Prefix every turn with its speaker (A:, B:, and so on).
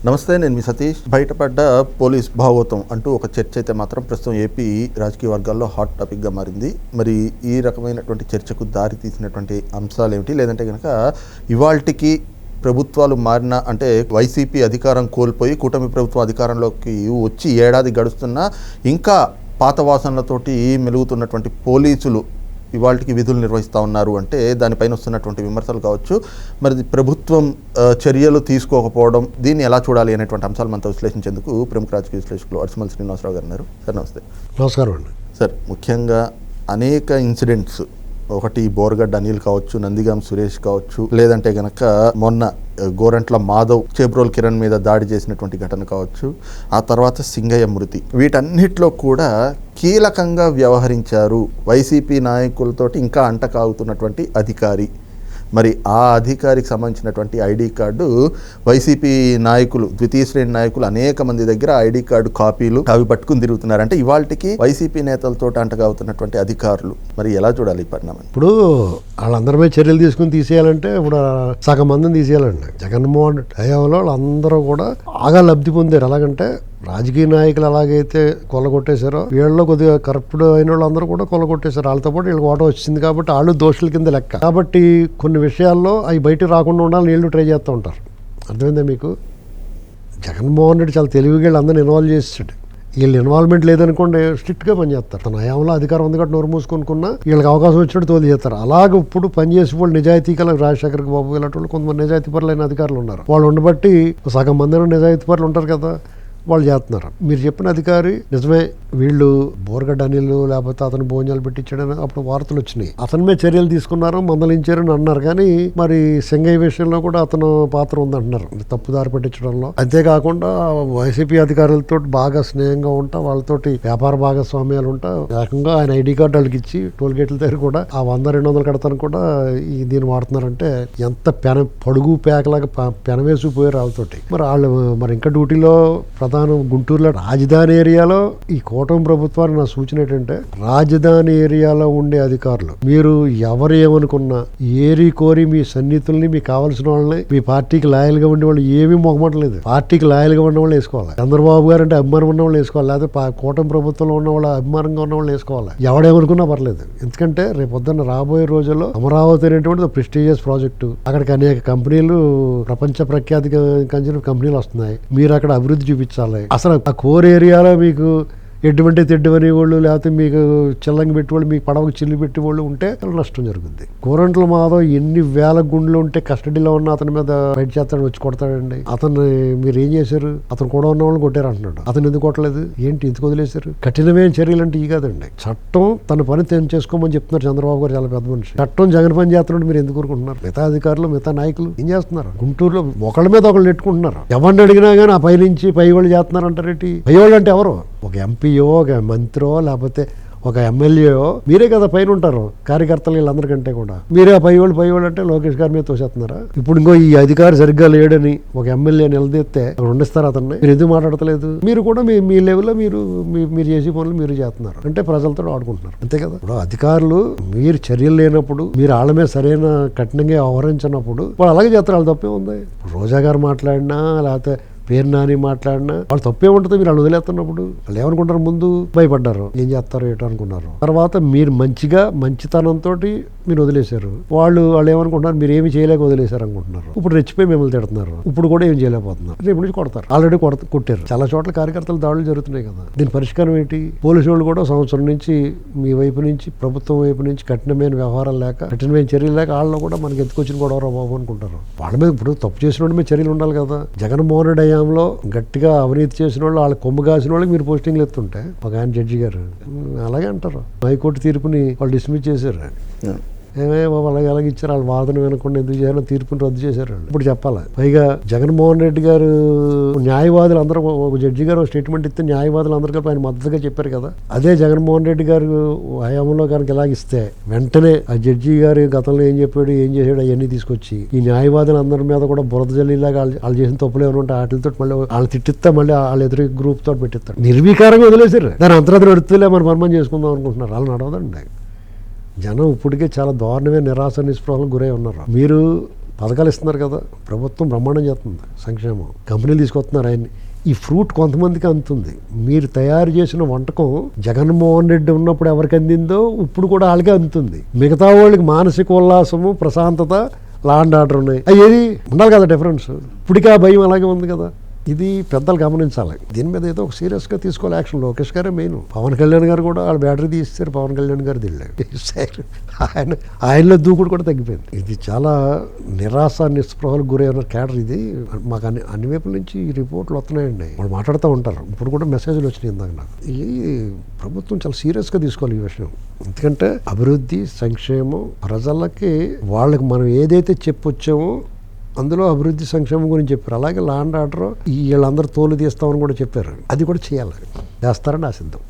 A: నమస్తే, నేను మీ సతీష్. బయటపడ్డ పోలీస్ భాగోతం అంటూ ఒక చర్చ అయితే మాత్రం ప్రస్తుతం ఏపీ రాజకీయ వర్గాల్లో హాట్ టాపిక్గా మారింది. మరి ఈ రకమైనటువంటి చర్చకు దారి తీసినటువంటి అంశాలు ఏమిటి, లేదంటే కనుక ఇవాల్టికి ప్రభుత్వాలు మారిన అంటే వైసీపీ అధికారం కోల్పోయి కూటమి ప్రభుత్వం అధికారంలోకి వచ్చి ఏడాది గడుస్తున్నా ఇంకా పాత వాసనలతోటి మెలుగుతున్నటువంటి పోలీసులు ఇవాళకి విధులు నిర్వహిస్తూ ఉన్నారు అంటే దానిపైన వస్తున్నటువంటి విమర్శలు కావచ్చు, మరి ప్రభుత్వం చర్యలు తీసుకోకపోవడం, దీన్ని ఎలా చూడాలి అనేటువంటి అంశాలు మనతో విశ్లేషించేందుకు ప్రముఖ రాజకీయ విశ్లేషకులు అర్చమల్ శ్రీనివాసరావు గారు ఉన్నారు. సార్ నమస్తే.
B: నమస్కారం అండి.
A: సార్, ముఖ్యంగా అనేక ఇన్సిడెంట్స్, ఒకటి బోర్గడ్డ అనిల్ కావచ్చు, నందిగాం సురేష్ కావచ్చు, లేదంటే కనుక మొన్న గోరంట్ల మాధవ్ చేబ్రోల్ కిరణ్ మీద దాడి చేసినటువంటి ఘటన కావచ్చు, ఆ తర్వాత సింగయ్య మృతి, వీటన్నిటిలో కూడా కీలకంగా వ్యవహరించారు వైసీపీ నాయకులతోటి ఇంకా అంటకాగుతున్నటువంటి అధికారి. మరి ఆ అధికారికి సంబంధించినటువంటి ఐడి కార్డు వైసీపీ నాయకులు, ద్వితీయ శ్రేణి నాయకులు అనేక మంది దగ్గర ఐడి కార్డు కాపీలు అవి పట్టుకుని తిరుగుతున్నారు. అంటే ఇవాళకి వైసీపీ నేతలతో అంటగావుతున్నటువంటి అధికారులు, మరి ఎలా చూడాలి ఈ పరిణామం?
B: ఇప్పుడు వాళ్ళందరి మీద చర్యలు తీసుకుని తీసేయాలంటే ఇప్పుడు సగం మందిని తీసేయాలండి. జగన్మోహన్ రెడ్డి హయాంలో వాళ్ళందరూ కూడా బాగా లబ్ధి పొందారు. ఎలాగంటే రాజకీయ నాయకులు ఎలాగైతే కొల్లగొట్టేశారో వీళ్ళలో కొద్దిగా కరప్ట్ అయిన వాళ్ళందరూ కూడా కొల్లగొట్టేశారు. వాళ్ళతో పాటు వీళ్ళకి ఓట వచ్చింది కాబట్టి వాళ్ళు దోషుల కింద లెక్క. కాబట్టి కొన్ని విషయాల్లో అవి బయటకు రాకుండా ఉండాలని వీళ్ళు ట్రై చేస్తూ ఉంటారు. అర్థమైందా మీకు? జగన్మోహన్ రెడ్డి చాలా తెలివిగా వీళ్ళందరినీ ఇన్వాల్వ్ చేసాడు. వీళ్ళు ఇన్వాల్వ్మెంట్ లేదనుకోండి స్ట్రిక్ట్గా పనిచేస్తారు. తన హయాంలో అధికారం ఉంది కాబట్టి నోరు మూసుకొనుకున్నా వీళ్ళకి అవకాశం వచ్చినట్టు తోలు చేస్తారు. అలాగే ఇప్పుడు పనిచేసి వాళ్ళు నిజాయితీ కల రాజశేఖర్ బాబు ఇలాంటి వాళ్ళు కొంతమంది నిజాయితీ పరులైన అధికారులు ఉన్నారు. వాళ్ళు ఉండబట్టి సగం మంది నిజాయితీ పరులు ఉంటారు కదా, వాళ్ళు చేస్తున్నారు. మీరు చెప్పిన అధికారి నిజమే, వీళ్ళు బోర్గడ్డ అనిల్ లేకపోతే అతను భోజనాలు పెట్టించాడని అప్పుడు వార్తలు వచ్చినాయి. అతని మీద చర్యలు తీసుకున్నారు, మందలించారని అన్నారు. కానీ మరి సింగయ్య విషయంలో కూడా అతను పాత్ర ఉందంటున్నారు తప్పుదారి పట్టించడంలో. అంతేకాకుండా వైసీపీ అధికారులతో బాగా స్నేహంగా ఉంటా, వాళ్ళతోటి వ్యాపార భాగస్వామ్యాలు ఉంటా, ఏకంగా ఆయన ఐడి కార్డు వాళ్ళకి ఇచ్చి టోల్ గేట్ల దగ్గర కూడా ఆ 100-200 కడతాను కూడా దీన్ని వాడుతున్నారంటే ఎంత పడుగు పేకలాగా పెనవేసిపోయారు వాళ్ళతోటి. మరి వాళ్ళు మరి ఇంకా డ్యూటీలో ప్రధానం గుంటూరులో రాజధాని ఏరియాలో ఈ కూటమి ప్రభుత్వానికి నా సూచన ఏంటంటే, రాజధాని ఏరియాలో ఉండే అధికారులు మీరు ఎవరు ఏమనుకున్నా ఏరి కోరి మీ సన్నిహితుల్ని, మీకు కావాల్సిన వాళ్ళని, మీ పార్టీకి లాయల్ గా ఉండే వాళ్ళు ఏమీ మొగమట్లేదు. పార్టీకి లాయల్ గా ఉన్న వాళ్ళు వేసుకోవాలి. చంద్రబాబు గారు అంటే అభిమానం ఉన్న వాళ్ళు వేసుకోవాలి, లేకపోతే కూటమి ప్రభుత్వంలో ఉన్న వాళ్ళు అభిమానంగా ఉన్న వాళ్ళు వేసుకోవాలి. ఎవడేమనుకున్నా పర్లేదు. ఎందుకంటే రేపు పొద్దున్న రాబోయే రోజుల్లో అమరావతి అనేటువంటి ప్రెస్టీజియస్ ప్రాజెక్టు, అక్కడికి అనేక కంపెనీలు, ప్రపంచ ప్రఖ్యాతి కంపెనీలు వస్తున్నాయి. మీరు అక్కడ అభివృద్ధి చూపించాలి. అసలు ఆ కోర్ ఏరియాలో మీకు ఎటువంటి తెడ్డువని వాళ్ళు, లేకపోతే మీకు చిల్లంగి పెట్టేవాళ్ళు, మీకు పడవకు చిల్లు పెట్టేవాళ్ళు ఉంటే నష్టం జరుగుద్ది. గోరంట్ల మాధవ్ ఎన్ని వేల గుండ్లు ఉంటే కస్టడీలో ఉన్న అతని మీద బయట చేస్తాడు, వచ్చి కొడతాడండి. అతన్ని మీరు ఏం చేశారు? అతను కూడా ఉన్న వాళ్ళు కొట్టారు అంటున్నాడు. అతను ఎందుకు కొట్టలేదు? ఏంటి ఎందుకు వదిలేశారు? కఠినమైన చర్యలు అంటే ఈ కాదండి. చట్టం తన పని చేసుకోమని చెప్తున్నారు చంద్రబాబు గారు, చాలా పెద్ద మనిషి. చట్టం జగన్ పని చేస్తున్నాడు, మీరు ఎందుకు ఊరుకుంటున్నారు? మిగతా అధికారులు, మిగతా నాయకులు ఏం చేస్తున్నారు? గుంటూరులో ఒకళ్ళ మీద ఒకళ్ళు నెట్టుకుంటున్నారు. ఎవరిని అడిగినా కానీ ఆ పై నుంచి పై వాళ్ళు చేస్తున్నారు అంటారేంటి? పై వాళ్ళు అంటే ఎవరు? ఒక ఎంపీయో, ఒక మంత్రో, లేకపోతే ఒక ఎమ్మెల్యేయో, మీరే కదా పైన ఉంటారు కార్యకర్తలు వీళ్ళందరికంటే కూడా. మీరే పై వాళ్ళు అంటే లోకేష్ గారి మీద తోసేస్తున్నారా? ఇప్పుడు ఇంకో ఈ అధికారి సరిగ్గా లేడని ఒక ఎమ్మెల్యే నిలదీస్తే ఉండిస్తారు అతన్ని. మీరు ఎందుకు మాట్లాడతలేదు? మీరు కూడా మీ లెవెల్లో మీరు చేసే పనులు మీరు చేస్తున్నారు అంటే ప్రజలతో ఆడుకుంటున్నారు, అంతే కదా. ఇప్పుడు అధికారులు మీరు చర్యలు లేనప్పుడు, మీరు వాళ్ళ మీద సరైన కఠినంగా వ్యవహరించినప్పుడు వాళ్ళు అలాగే చేస్తారు. వాళ్ళు తప్పే ఉంది. రోజా గారు మాట్లాడినా, లేకపోతే పేరు నాని మాట్లాడినా వాళ్ళు తప్పే ఉంటుంది. మీరు వాళ్ళు వదిలేస్తున్నప్పుడు వాళ్ళు ఏమనుకుంటారు? ముందు భయపడ్డారు, ఏం చేస్తారో ఏటో అనుకున్నారు. తర్వాత మీరు మంచితనంతో మీరు వదిలేశారు. వాళ్ళు ఏమనుకుంటున్నారు? మీరు ఏమి చేయలేక వదిలేశారు అనుకుంటున్నారు. ఇప్పుడు రెచ్చిపోయి మిమ్మల్ని తిడుతున్నారు. ఇప్పుడు కూడా ఏం చేయలేకపోతున్నారు. రేపు నుంచి కొడతారు. ఆల్రెడీ కొట్టారు. చాలా చోట్ల కార్యకర్తలు దాడులు జరుగుతున్నాయి కదా. దీని పరిష్కారం ఏంటి? పోలీసు వాళ్ళు కూడా సంవత్సరం నుంచి మీ వైపు నుంచి, ప్రభుత్వం వైపు నుంచి కఠినమైన వ్యవహారాలు లేక, కఠినమైన చర్యలు లేక వాళ్ళు కూడా మనకి ఎత్తుకొచ్చిన గొడవరా బాబు అనుకుంటారు. వాళ్ళ మీద ఇప్పుడు తప్పు చేసిన వాడి మీద చర్యలు ఉండాలి కదా. జగన్మోహన్ రెడ్డి హయాంలో గట్టిగా అవినీతి చేసిన వాళ్ళు, వాళ్ళ కొమ్ము కాసిన వాళ్ళకి మీరు పోస్టింగ్లు ఎత్తుంటే ఒక ఆయన జడ్జి గారు అలాగే అంటారు. హైకోర్టు తీర్పుని వాళ్ళు డిస్మిస్ చేశారు. బాబు అలాగే ఇచ్చారు. వాళ్ళ వాదన వినకుండా ఎందుకు చేయాలో తీర్పుని రద్దు చేశారు. ఇప్పుడు చెప్పాలి. పైగా జగన్మోహన్ రెడ్డి గారు న్యాయవాదులు అందరూ, ఒక జడ్జి గారు స్టేట్మెంట్ ఇస్తే న్యాయవాదులు అందరూ కలిపి ఆయన మద్దతుగా చెప్పారు కదా. అదే జగన్మోహన్ రెడ్డి గారు హయాంలో కనుక ఇలాగిస్తే వెంటనే ఆ జడ్జి గారు గతంలో ఏం చెప్పాడు, ఏం చేశాడు అవన్నీ తీసుకొచ్చి ఈ న్యాయవాదులు అందరి మీద కూడా బురద జల్లిలాగా వాళ్ళు చేసిన తప్పులు ఏమైనా ఉంటే వాటితో మళ్ళీ వాళ్ళు తిట్టిస్తా, మళ్ళీ వాళ్ళ ఎదురు గ్రూప్ తోటి పెట్టిస్తారు. నిర్వీకారంగా వదిలేశారు. దాని అంతరాత్రి నడుతులే మనం పర్మం చేసుకుందాం అనుకుంటున్నారు. వాళ్ళు నడవదండి. జనం ఇప్పటికే చాలా దారుణమైన నిరాశ నిస్పృహలకు గురై ఉన్నారు. మీరు పథకాలు ఇస్తున్నారు కదా, ప్రభుత్వం బ్రహ్మాండం చేస్తుంది సంక్షేమం, కంపెనీలు తీసుకొస్తున్నారు ఆయన్ని. ఈ ఫ్రూట్ కొంతమందికి అందుతుంది. మీరు తయారు చేసిన వంటకం జగన్మోహన్ రెడ్డి ఉన్నప్పుడు ఎవరికి అందిందో ఇప్పుడు కూడా వాళ్ళకే అందుతుంది. మిగతా వాళ్ళకి మానసిక ఉల్లాసము, ప్రశాంతత, లా అండ్ ఆర్డర్ ఉన్నాయి. అవి ఏది ఉండాలి కదా డిఫరెన్స్. ఇప్పటికీ ఆ భయం అలాగే ఉంది కదా. ఇది పెద్దలు గమనించాలి. దీని మీద ఏదో ఒక సీరియస్గా తీసుకోవాలి యాక్షన్. లోకేష్ గారే మెయిన్. పవన్ కళ్యాణ్ గారు కూడా వాళ్ళ బ్యాటరీ తీస్తారు, పవన్ కళ్యాణ్ గారు దిల్లేదు. ఆయనలో దూకుడు కూడా తగ్గిపోయింది. ఇది చాలా నిరాశ నిస్పృహలకు గురైన క్యాడర్ ఇది. మాకు అన్ని వైపుల నుంచి ఈ రిపోర్ట్లు వస్తున్నాయండి. వాళ్ళు మాట్లాడుతూ ఉంటారు. ఇప్పుడు కూడా మెసేజ్లు వచ్చినాయి ఇందాక నాకు. ఈ ప్రభుత్వం చాలా సీరియస్గా తీసుకోవాలి ఈ విషయం. ఎందుకంటే అభివృద్ధి, సంక్షేమం, ప్రజలకి వాళ్ళకి మనం ఏదైతే చెప్పొచ్చామో అందులో అభివృద్ధి, సంక్షేమం గురించి చెప్పారు. అలాగే లా అండ్ ఆర్డర్ వీళ్ళందరూ తోలు తీస్తామని కూడా చెప్పారు. అది కూడా చేయాలి. చేస్తారని ఆశిద్దాం.